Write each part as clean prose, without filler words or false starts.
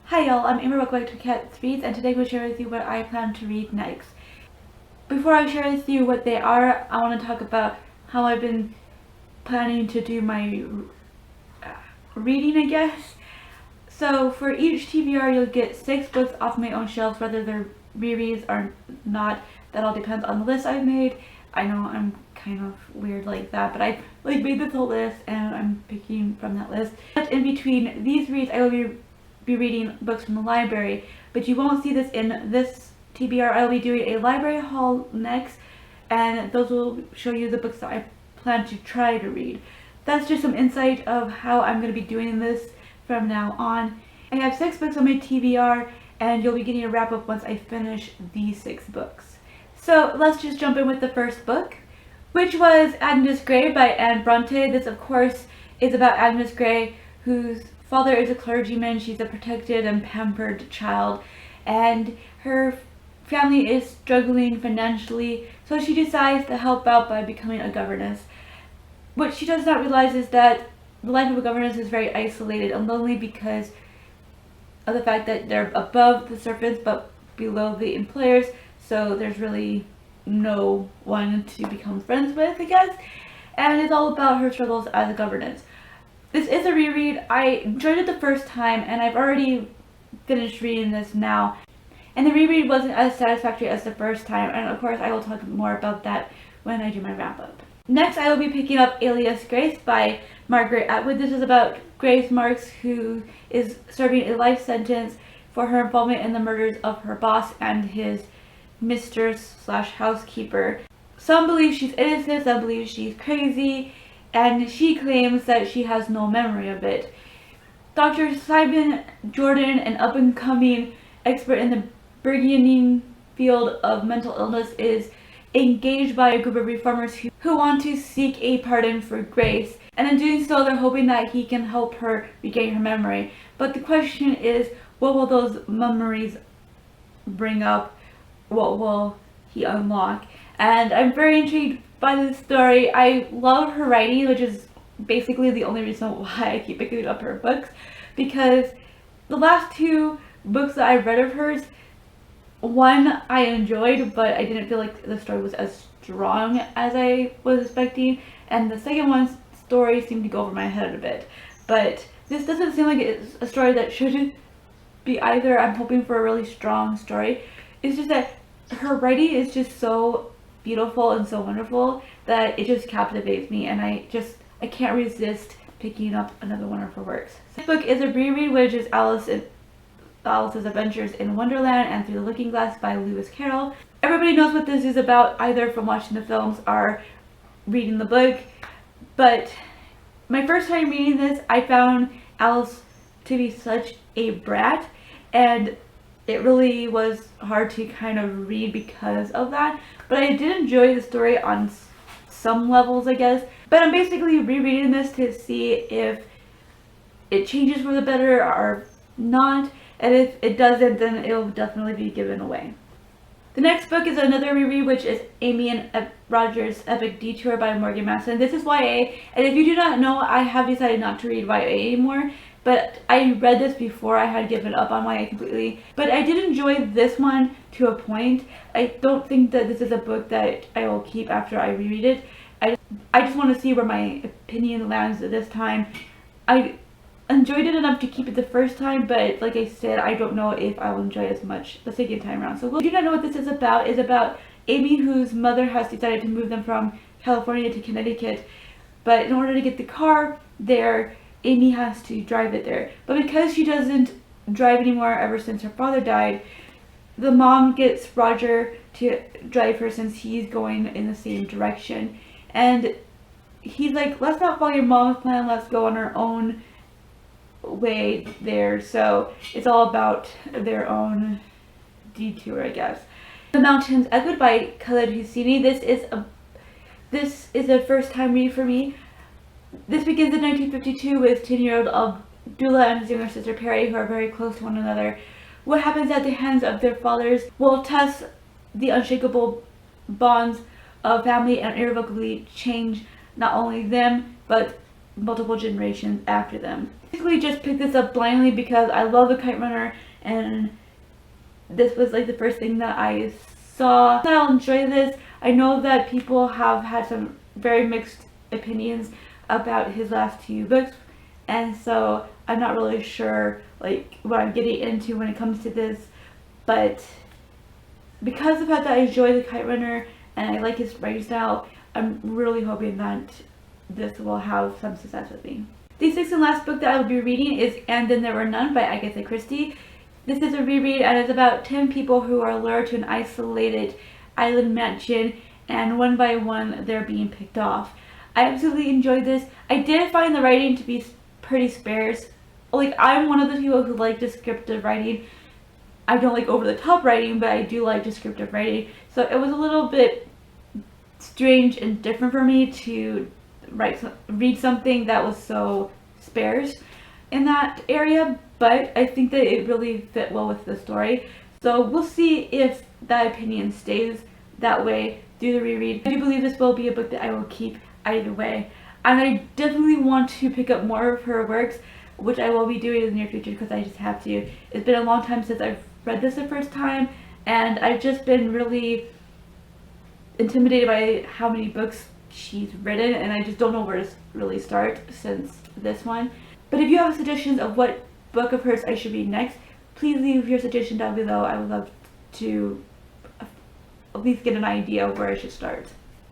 Hi y'all, I'm Amber, welcome back to Cat Reads, and today we'll share with you what I plan to read next. Before I share with you what they are, I want to talk about how I've been planning to do my reading, I guess. So for each TBR, you'll get 6 books off my own shelves, whether they're rereads or not. That all depends on the list I've made. I know I'm kind of weird like that, but I made this whole list and I'm picking from that list. But in between these reads, I will be reading books from the library, but you won't see this in this TBR. I will be doing a library haul next, and those will show you the books that I plan to try to read. That's just some insight of how I'm going to be doing this from now on. I have 6 books on my TBR, and you'll be getting a wrap up once I finish these 6 books. So let's just jump in with the first book, which was Agnes Grey by Anne Bronte. This, of course, is about Agnes Grey, whose father is a clergyman. She's a protected and pampered child, and her family is struggling financially, so she decides to help out by becoming a governess. What she does not realize is that the life of a governess is very isolated and lonely because of the fact that they're above the servants but below the employers, so there's really no one to become friends with, I guess. And it's all about her struggles as a governess. This is a reread. I enjoyed it the first time, and I've already finished reading this now. And the reread wasn't as satisfactory as the first time, and of course I will talk more about that when I do my wrap up. Next, I will be picking up Alias Grace by Margaret Atwood. This is about Grace Marks, who is serving a life sentence for her involvement in the murders of her boss and his mistress/housekeeper. Some believe she's innocent, some believe she's crazy, and she claims that she has no memory of it. Dr. Simon Jordan, an up-and-coming expert in the burgeoning field of mental illness, is engaged by a group of reformers who want to seek a pardon for Grace, and in doing so they're hoping that he can help her regain her memory. But the question is, what will those memories bring up? What will he unlock? And I'm very intrigued by this story. I love her writing, which is basically the only reason why I keep picking up her books, because the last 2 books that I read of hers, one I enjoyed, but I didn't feel like the story was as strong as I was expecting, and the second one's story seemed to go over my head a bit. But this doesn't seem like it's a story that shouldn't be either. I'm hoping for a really strong story. It's just that her writing is just so beautiful and so wonderful that it just captivates me, and I can't resist picking up another one of her works. This book is a reread, which is Alice's Adventures in Wonderland and Through the Looking Glass by Lewis Carroll. Everybody knows what this is about, either from watching the films or reading the book, but my first time reading this, I found Alice to be such a brat, and it really was hard to kind of read because of that. But I did enjoy the story on some levels, I guess. But I'm basically rereading this to see if it changes for the better or not. And if it doesn't, then it'll definitely be given away. The next book is another reread, which is Amy and Roger's Epic Detour by Morgan Masson. This is YA, and if you do not know, I have decided not to read YA anymore. But I read this before I had given up on YA completely. But I did enjoy this one to a point. I don't think that this is a book that I will keep after I reread it. I just want to see where my opinion lands this time. I enjoyed it enough to keep it the first time, but like I said, I don't know if I will enjoy it as much the second time around. So if you do not know what this is about, it's about Amy, whose mother has decided to move them from California to Connecticut. But in order to get the car there, Amy has to drive it there. But because she doesn't drive anymore ever since her father died, the mom gets Roger to drive her since he's going in the same direction. And he's like, let's not follow your mom's plan, let's go on our own way there. So it's all about their own detour, I guess. The Mountains Echoed by Khaled Hosseini. This is a first time read for me. This begins in 1952 with 10-year-old Abdullah and his younger sister Perry, who are very close to one another. What happens at the hands of their fathers will test the unshakable bonds of family and irrevocably change not only them, but multiple generations after them. Basically just picked this up blindly because I love The Kite Runner, and this was like the first thing that I saw. I'll enjoy this. I know that people have had some very mixed opinions about his last 2 books, and so I'm not really sure like what I'm getting into when it comes to this, but because of the fact that I enjoy The Kite Runner and I like his writing style, I'm really hoping that this will have some success with me. The 6th and last book that I will be reading is And Then There Were None by Agatha Christie. This is a reread, and it's about 10 people who are lured to an isolated island mansion, and one by one they're being picked off. I absolutely enjoyed this. I did find the writing to be pretty sparse. Like, I'm one of the people who like descriptive writing. I don't like over the top writing, but I do like descriptive writing. So it was a little bit strange and different for me to read something that was so sparse in that area, but I think that it really fit well with the story. So we'll see if that opinion stays that way through the reread. I do believe this will be a book that I will keep either way, and I definitely want to pick up more of her works, which I will be doing in the near future because I just have to. It's been a long time since I've read this the first time, and I've just been really intimidated by how many books she's written, and I just don't know where to really start since this one. But if you have suggestions of what book of hers I should read next, please leave your suggestion down below. I would love to at least get an idea of where I should start.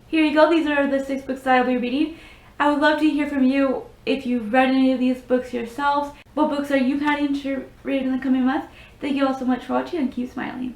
Here you go, these are the 6 books that I'll be reading. I would love to hear from you if you've read any of these books yourselves. What books are you planning to read in the coming months? Thank you all so much for watching, and keep smiling.